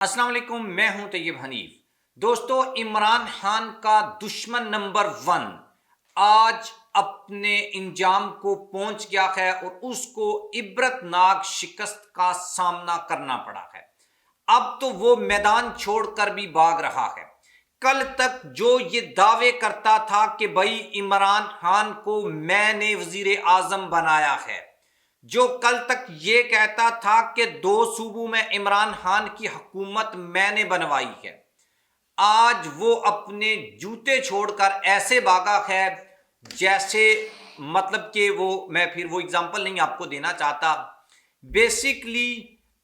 السلام علیکم، میں ہوں طیب حنیف۔ دوستو، عمران خان کا دشمن نمبر 1 آج اپنے انجام کو پہنچ گیا ہے اور اس کو عبرتناک شکست کا سامنا کرنا پڑا ہے۔ اب تو وہ میدان چھوڑ کر بھی بھاگ رہا ہے۔ کل تک جو یہ دعوے کرتا تھا کہ بھائی عمران خان کو میں نے وزیر اعظم بنایا ہے، جو کل تک یہ کہتا تھا کہ 2 صوبوں میں عمران خان کی حکومت میں نے بنوائی ہے، آج وہ اپنے جوتے چھوڑ کر ایسے بھاگا ہے جیسے مطلب کہ میں پھر وہ اگزامپل نہیں آپ کو دینا چاہتا۔ بیسیکلی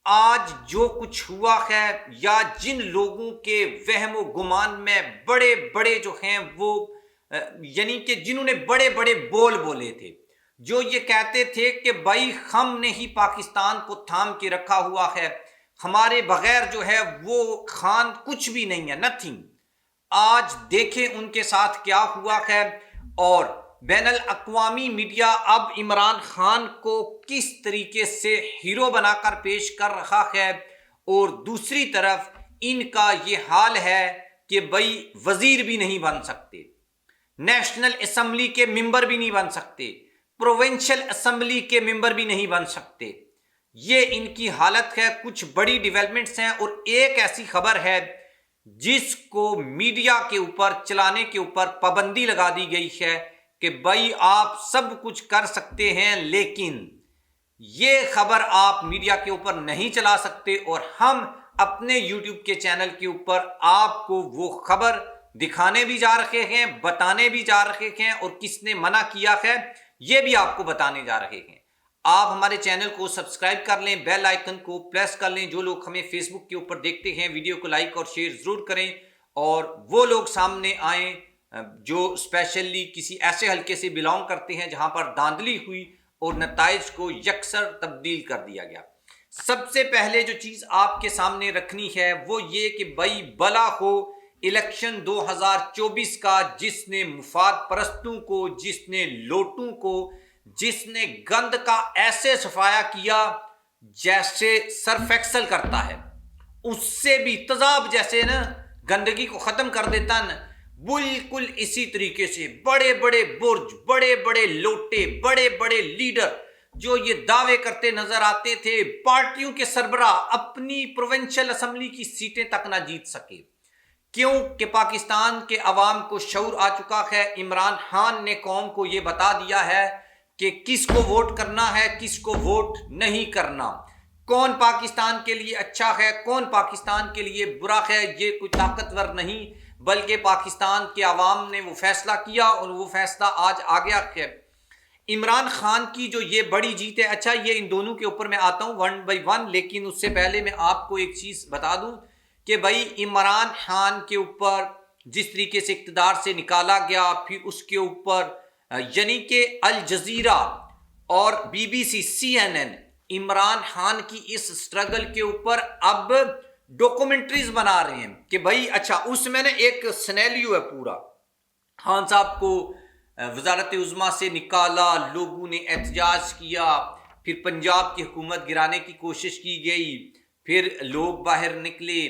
آج جو کچھ ہوا ہے، یا جن لوگوں کے وہم و گمان میں بڑے بڑے جو ہیں وہ یعنی کہ جنہوں نے بڑے بڑے بول بولے تھے، جو یہ کہتے تھے کہ بھائی ہم نے ہی پاکستان کو تھام کے رکھا ہوا ہے، ہمارے بغیر جو ہے وہ خان کچھ بھی نہیں ہے، نتھنگ۔ آج دیکھیں ان کے ساتھ کیا ہوا ہے، اور بین الاقوامی میڈیا اب عمران خان کو کس طریقے سے ہیرو بنا کر پیش کر رہا ہے، اور دوسری طرف ان کا یہ حال ہے کہ بھائی وزیر بھی نہیں بن سکتے، نیشنل اسمبلی کے ممبر بھی نہیں بن سکتے، پروونشل اسمبلی کے ممبر بھی نہیں بن سکتے۔ یہ ان کی حالت ہے۔ کچھ بڑی ڈیولپمنٹس ہیں، اور ایک ایسی خبر ہے جس کو میڈیا کے اوپر چلانے کے اوپر پابندی لگا دی گئی ہے کہ بھائی آپ سب کچھ کر سکتے ہیں، لیکن یہ خبر آپ میڈیا کے اوپر نہیں چلا سکتے، اور ہم اپنے یوٹیوب کے چینل کے اوپر آپ کو وہ خبر دکھانے بھی جا رہے ہیں، بتانے بھی جا رہے ہیں، اور کس نے منع کیا ہے یہ بھی آپ کو بتانے جا رہے ہیں۔ آپ ہمارے چینل کو سبسکرائب کر لیں، بیل آئیکن کو پریس کر لیں۔ جو لوگ ہمیں فیس بک کے اوپر دیکھتے ہیں، ویڈیو کو لائک اور شیئر ضرور کریں، اور وہ لوگ سامنے آئیں جو اسپیشلی کسی ایسے حلقے سے بلانگ کرتے ہیں جہاں پر دھاندلی ہوئی اور نتائج کو یکسر تبدیل کر دیا گیا۔ سب سے پہلے جو چیز آپ کے سامنے رکھنی ہے وہ یہ کہ بھائی بلا ہو الیکشن 2024 کا، جس نے مفاد پرستوں کو، جس نے لوٹوں کو، جس نے گند کا ایسے صفایا کیا جیسے سرف ایکسل کرتا ہے، اس سے بھی تذاب جیسے نا گندگی کو ختم کر دیتا نا، بالکل اسی طریقے سے بڑے بڑے برج، بڑے بڑے لوٹے، بڑے بڑے لیڈر جو یہ دعوے کرتے نظر آتے تھے، پارٹیوں کے سربراہ اپنی پروونشل اسمبلی کی سیٹیں تک نہ جیت سکے۔ کیوں کہ پاکستان کے عوام کو شعور آ چکا ہے۔ عمران خان نے قوم کو یہ بتا دیا ہے کہ کس کو ووٹ کرنا ہے، کس کو ووٹ نہیں کرنا، کون پاکستان کے لیے اچھا ہے، کون پاکستان کے لیے برا ہے۔ یہ کوئی طاقتور نہیں، بلکہ پاکستان کے عوام نے وہ فیصلہ کیا، اور وہ فیصلہ آج آ گیا ہے۔ عمران خان کی جو یہ بڑی جیت ہے، اچھا یہ ان دونوں کے اوپر میں آتا ہوں 1 بائی 1، لیکن اس سے پہلے میں آپ کو ایک چیز بتا دوں کہ بھائی عمران خان کے اوپر جس طریقے سے اقتدار سے نکالا گیا، پھر اس کے اوپر یعنی کہ الجزیرہ اور BBC CNN عمران خان کی اس سٹرگل کے اوپر اب ڈاکومنٹریز بنا رہے ہیں کہ بھائی اچھا اس میں نے ایک سینیریو ہے پورا، خان صاحب کو وزارت عظمیٰ سے نکالا، لوگوں نے احتجاج کیا، پھر پنجاب کی حکومت گرانے کی کوشش کی گئی، پھر لوگ باہر نکلے،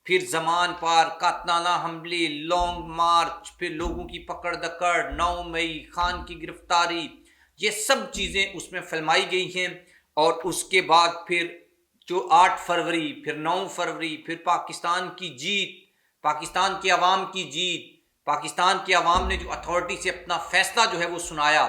پھر زمان پار قاتلانہ حملے، لانگ مارچ، پھر لوگوں کی پکڑ دکڑ، 9 مئی خان کی گرفتاری، یہ سب چیزیں اس میں فلمائی گئی ہیں۔ اور اس کے بعد پھر جو 8 فروری، پھر 9 فروری، پھر پاکستان کی جیت، پاکستان کے عوام کی جیت، پاکستان کے عوام نے جو اتھارٹی سے اپنا فیصلہ جو ہے وہ سنایا،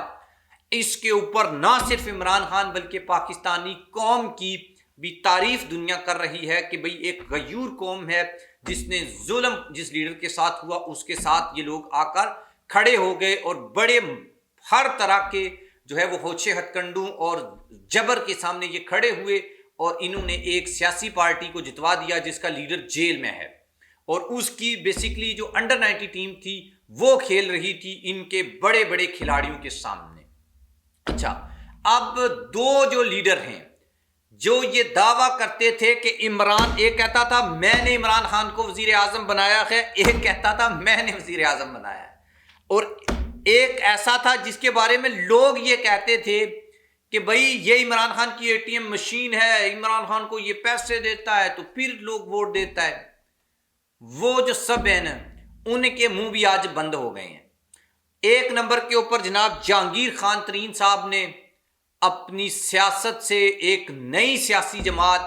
اس کے اوپر نہ صرف عمران خان بلکہ پاکستانی قوم کی بھی تعریف دنیا کر رہی ہے کہ بھئی ایک غیور قوم ہے، جس نے ظلم جس لیڈر کے ساتھ ہوا اس کے ساتھ یہ لوگ آ کر کھڑے ہو گئے، اور بڑے ہر طرح کے جو ہے وہ ہوچے ہتھ کنڈوں اور جبر کے سامنے یہ کھڑے ہوئے، اور انہوں نے ایک سیاسی پارٹی کو جتوا دیا جس کا لیڈر جیل میں ہے، اور اس کی بیسیکلی جو انڈر 90 ٹیم تھی وہ کھیل رہی تھی ان کے بڑے بڑے کھلاڑیوں کے سامنے۔ اچھا اب 2 جو لیڈر ہیں جو یہ دعویٰ کرتے تھے کہ ایک کہتا تھا میں نے عمران خان کو وزیر اعظم بنایا ہے، ایک کہتا تھا میں نے وزیر اعظم بنایا ہے، اور ایک ایسا تھا جس کے بارے میں لوگ یہ کہتے تھے کہ بھائی یہ عمران خان کی اے ٹی ایم مشین ہے، عمران خان کو یہ پیسے دیتا ہے تو پھر لوگ ووٹ دیتا ہے، وہ جو سب ہیں نا ان کے منہ بھی آج بند ہو گئے ہیں۔ ایک نمبر کے اوپر جناب جہانگیر خان ترین صاحب نے اپنی سیاست سے ایک نئی سیاسی جماعت،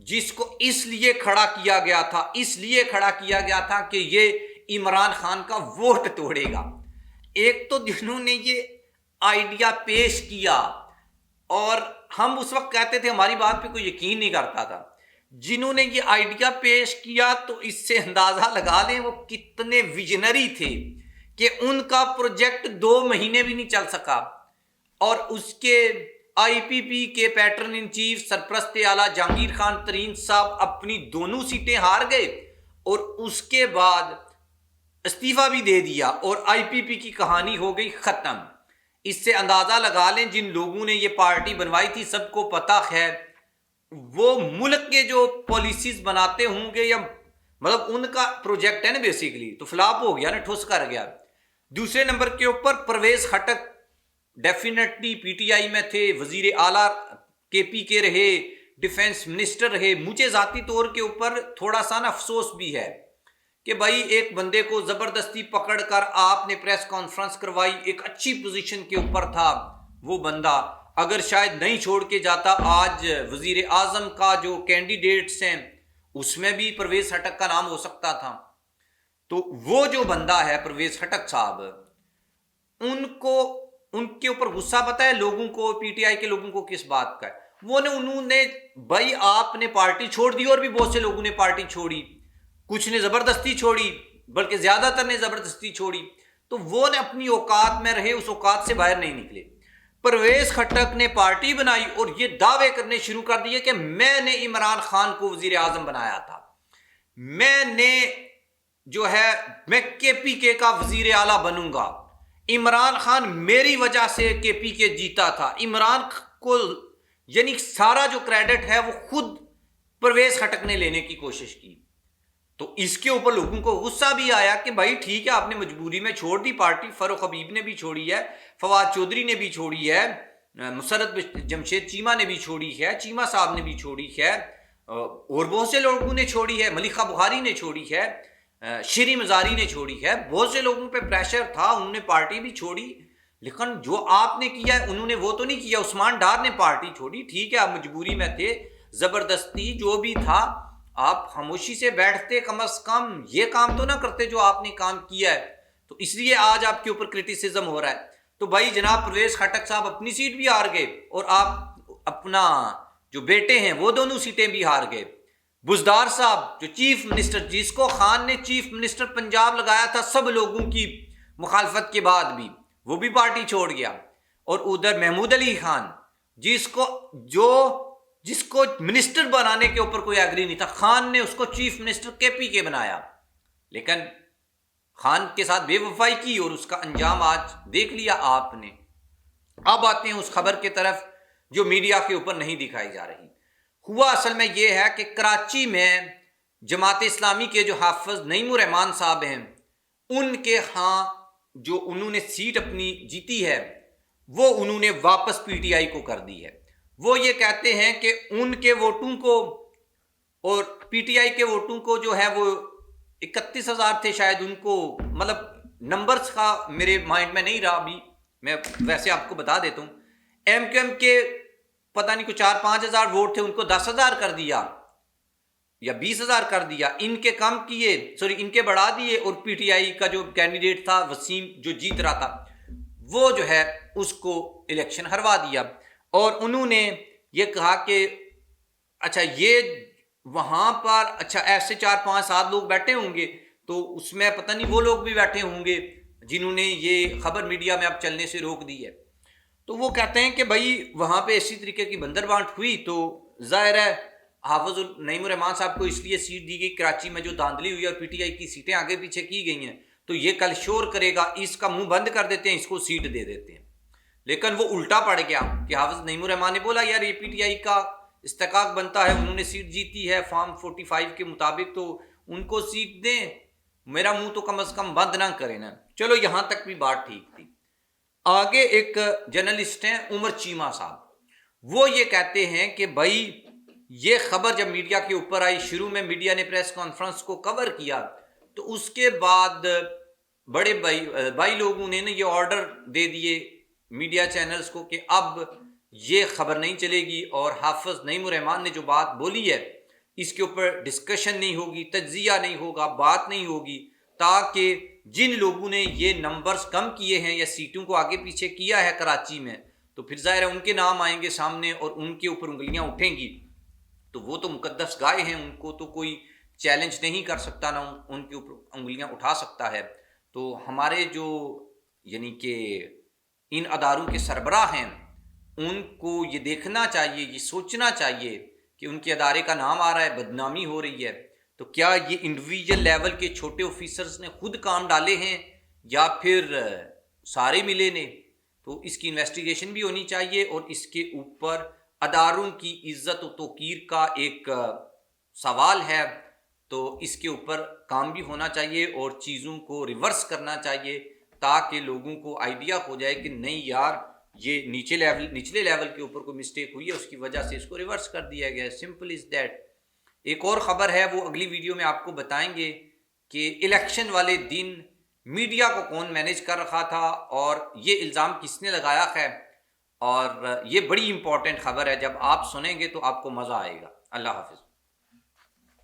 جس کو اس لیے کھڑا کیا گیا تھا کہ یہ عمران خان کا ووٹ توڑے گا۔ ایک تو جنہوں نے یہ آئیڈیا پیش کیا، اور ہم اس وقت کہتے تھے ہماری بات پہ کوئی یقین نہیں کرتا تھا، جنہوں نے یہ آئیڈیا پیش کیا تو اس سے اندازہ لگا لیں وہ کتنے ویژنری تھے کہ ان کا پروجیکٹ 2 مہینے بھی نہیں چل سکا، اور اس کے آئی پی پی کے پیٹرن ان چیف سرپرست اعلیٰ جہانگیر خان ترین صاحب اپنی دونوں سیٹیں ہار گئے، اور اس کے بعد استعفیٰ بھی دے دیا، اور آئی پی پی کی کہانی ہو گئی ختم۔ اس سے اندازہ لگا لیں جن لوگوں نے یہ پارٹی بنوائی تھی سب کو پتہ ہے وہ ملک کے جو پالیسیز بناتے ہوں گے، یا مطلب ان کا پروجیکٹ ہے نا بیسیکلی، تو فلاپ ہو گیا نا، ٹھوس کر گیا۔ دوسرے نمبر کے اوپر Pervez Khattak definitely P T I میں تھے، وزیر اعلیٰ کے پی کے رہے، ڈیفنس منسٹر رہے۔ مجھے ذاتی طور کے اوپر تھوڑا سا نا افسوس بھی ہے کہ بھائی ایک بندے کو زبردستی پکڑ کر آپ نے پریس کانفرنس کروائی، ایک اچھی پوزیشن کے اوپر تھا وہ بندہ، اگر شاید نہیں چھوڑ کے جاتا آج وزیر اعظم کا جو کینڈیڈیٹس ہیں اس میں بھی پرویز خٹک کا نام ہو سکتا تھا۔ تو وہ جو بندہ ہے پرویز خٹک صاحب، ان کے اوپر غصہ پتہ ہے لوگوں کو، پی ٹی آئی کے لوگوں کو کس بات کا ہے؟ انہوں نے بھائی آپ نے پارٹی چھوڑ دی، اور بھی بہت سے لوگوں نے پارٹی چھوڑی، کچھ نے زبردستی چھوڑی، بلکہ زیادہ تر نے زبردستی چھوڑی، تو وہ نے اپنی اوقات میں رہے، اس اوقات سے باہر نہیں نکلے۔ پرویز خٹک نے پارٹی بنائی اور یہ دعوے کرنے شروع کر دیے کہ میں نے عمران خان کو وزیر اعظم بنایا تھا، میں کے پی کے کا وزیر اعلیٰ بنوں گا، عمران خان میری وجہ سے کے پی کے جیتا تھا، عمران کو یعنی سارا جو کریڈٹ ہے وہ خود پرویز خٹک نے لینے کی کوشش کی۔ تو اس کے اوپر لوگوں کو غصہ بھی آیا کہ بھائی ٹھیک ہے، آپ نے مجبوری میں چھوڑ دی پارٹی، فاروق حبیب نے بھی چھوڑی ہے، فواد چودھری نے بھی چھوڑی ہے، مسرت جمشید چیمہ نے بھی چھوڑی ہے، چیمہ صاحب نے بھی چھوڑی ہے، اور بہت سے لوگوں نے چھوڑی ہے، ملیحہ بخاری نے چھوڑی ہے، شیری مزاری نے چھوڑی ہے، بہت سے لوگوں پہ پریشر تھا، انہوں نے پارٹی بھی چھوڑی۔ لیکن جو آپ نے کیا ہے انہوں نے وہ تو نہیں کیا۔ عثمان ڈار نے پارٹی چھوڑی، ٹھیک ہے آپ مجبوری میں تھے، زبردستی جو بھی تھا، آپ خاموشی سے بیٹھتے، کم از کم یہ کام تو نہ کرتے جو آپ نے کام کیا ہے، تو اس لیے آج آپ کے اوپر کرٹیسزم ہو رہا ہے۔ تو بھائی جناب پرویز خٹک صاحب اپنی سیٹ بھی ہار گئے، اور آپ اپنا جو بیٹے ہیں وہ دونوں سیٹیں بھی ہار گئے۔ بزدار صاحب جو چیف منسٹر، جس کو خان نے چیف منسٹر پنجاب لگایا تھا سب لوگوں کی مخالفت کے بعد بھی، وہ بھی پارٹی چھوڑ گیا۔ اور ادھر محمود علی خان جس کو منسٹر بنانے کے اوپر کوئی ایگری نہیں تھا، خان نے اس کو چیف منسٹر کے پی کے بنایا، لیکن خان کے ساتھ بے وفائی کی اور اس کا انجام آج دیکھ لیا آپ نے۔ اب آتے ہیں اس خبر کی طرف جو میڈیا کے اوپر نہیں دکھائی جا رہی۔ ہوا اصل میں یہ ہے کہ کراچی میں جماعت اسلامی کے جو حافظ نعیم الرحمان صاحب ہیں، ان کے ہاں جو انہوں نے سیٹ اپنی جیتی ہے وہ انہوں نے واپس پی ٹی آئی کو کر دی ہے۔ وہ یہ کہتے ہیں کہ ان کے ووٹوں کو اور پی ٹی آئی کے ووٹوں کو جو ہے وہ 31,000 تھے شاید، ان کو مطلب نمبرز کا میرے مائنڈ میں نہیں رہا ابھی، میں ویسے آپ کو بتا دیتا ہوں، ایم کیو ایم کے پتہ نہیں کو 4-5 ہزار ووٹ تھے، ان کو 10,000 کر دیا یا 20,000 کر دیا، ان کے کم کیے، ان کے بڑھا دیے، اور پی ٹی آئی کا جو کینڈیڈیٹ تھا وسیم جو جیت رہا تھا وہ جو ہے اس کو الیکشن ہروا دیا۔ اور انہوں نے یہ کہا کہ اچھا یہ وہاں پر اچھا ایسے 4-5-7 لوگ بیٹھے ہوں گے، تو اس میں پتہ نہیں وہ لوگ بھی بیٹھے ہوں گے جنہوں نے یہ خبر میڈیا میں اب چلنے سے روک دی ہے۔ تو وہ کہتے ہیں کہ بھائی وہاں پہ اسی طریقے کی بندر بانٹ ہوئی، تو ظاہر ہے حافظ نعیم الرحمان صاحب کو اس لیے سیٹ دی گئی کراچی میں جو دھاندلی ہوئی اور پی ٹی آئی کی سیٹیں آگے پیچھے کی گئی ہیں، تو یہ کل شور کرے گا، اس کا منہ بند کر دیتے ہیں، اس کو سیٹ دے دیتے ہیں۔ لیکن وہ الٹا پڑ گیا کہ حافظ نعیم الرحمان نے بولا یار یہ پی ٹی آئی کا استحقاق بنتا ہے، انہوں نے سیٹ جیتی ہے فارم 45 کے مطابق، تو ان کو سیٹ دیں، میرا منہ تو کم از کم بند نہ کریں نا۔ چلو یہاں تک بھی بات ٹھیک تھی۔ آگے ایک جرنلسٹ ہیں عمر چیمہ صاحب، وہ یہ کہتے ہیں کہ بھائی یہ خبر جب میڈیا کے اوپر آئی، شروع میں میڈیا نے پریس کانفرنس کو کور کیا، تو اس کے بعد بڑے بھائی لوگوں نے یہ آرڈر دے دیے میڈیا چینلز کو کہ اب یہ خبر نہیں چلے گی، اور حافظ نعیم الرحمان نے جو بات بولی ہے اس کے اوپر ڈسکشن نہیں ہوگی، تجزیہ نہیں ہوگا، بات نہیں ہوگی، تاکہ جن لوگوں نے یہ نمبرز کم کیے ہیں یا سیٹوں کو آگے پیچھے کیا ہے کراچی میں، تو پھر ظاہر ہے ان کے نام آئیں گے سامنے اور ان کے اوپر انگلیاں اٹھیں گی، تو وہ تو مقدس گائے ہیں، ان کو تو کوئی چیلنج نہیں کر سکتا، نہ ان کے اوپر انگلیاں اٹھا سکتا ہے۔ تو ہمارے جو یعنی کہ ان اداروں کے سربراہ ہیں، ان کو یہ دیکھنا چاہیے، یہ سوچنا چاہیے کہ ان کے ادارے کا نام آ رہا ہے، بدنامی ہو رہی ہے، تو کیا یہ انڈیویجول لیول کے چھوٹے آفیسرز نے خود کام ڈالے ہیں یا پھر سارے ملے نے؟ تو اس کی انویسٹیگیشن بھی ہونی چاہیے، اور اس کے اوپر اداروں کی عزت و توقیر کا ایک سوال ہے، تو اس کے اوپر کام بھی ہونا چاہیے اور چیزوں کو ریورس کرنا چاہیے، تاکہ لوگوں کو آئیڈیا ہو جائے کہ نہیں یار یہ نچلے لیول کے اوپر کوئی مسٹیک ہوئی ہے، اس کی وجہ سے اس کو ریورس کر دیا گیا ہے، سمپل از دیٹ۔ ایک اور خبر ہے، وہ اگلی ویڈیو میں آپ کو بتائیں گے کہ الیکشن والے دن میڈیا کو کون مینیج کر رکھا تھا اور یہ الزام کس نے لگایا ہے، اور یہ بڑی امپورٹنٹ خبر ہے، جب آپ سنیں گے تو آپ کو مزہ آئے گا۔ اللہ حافظ۔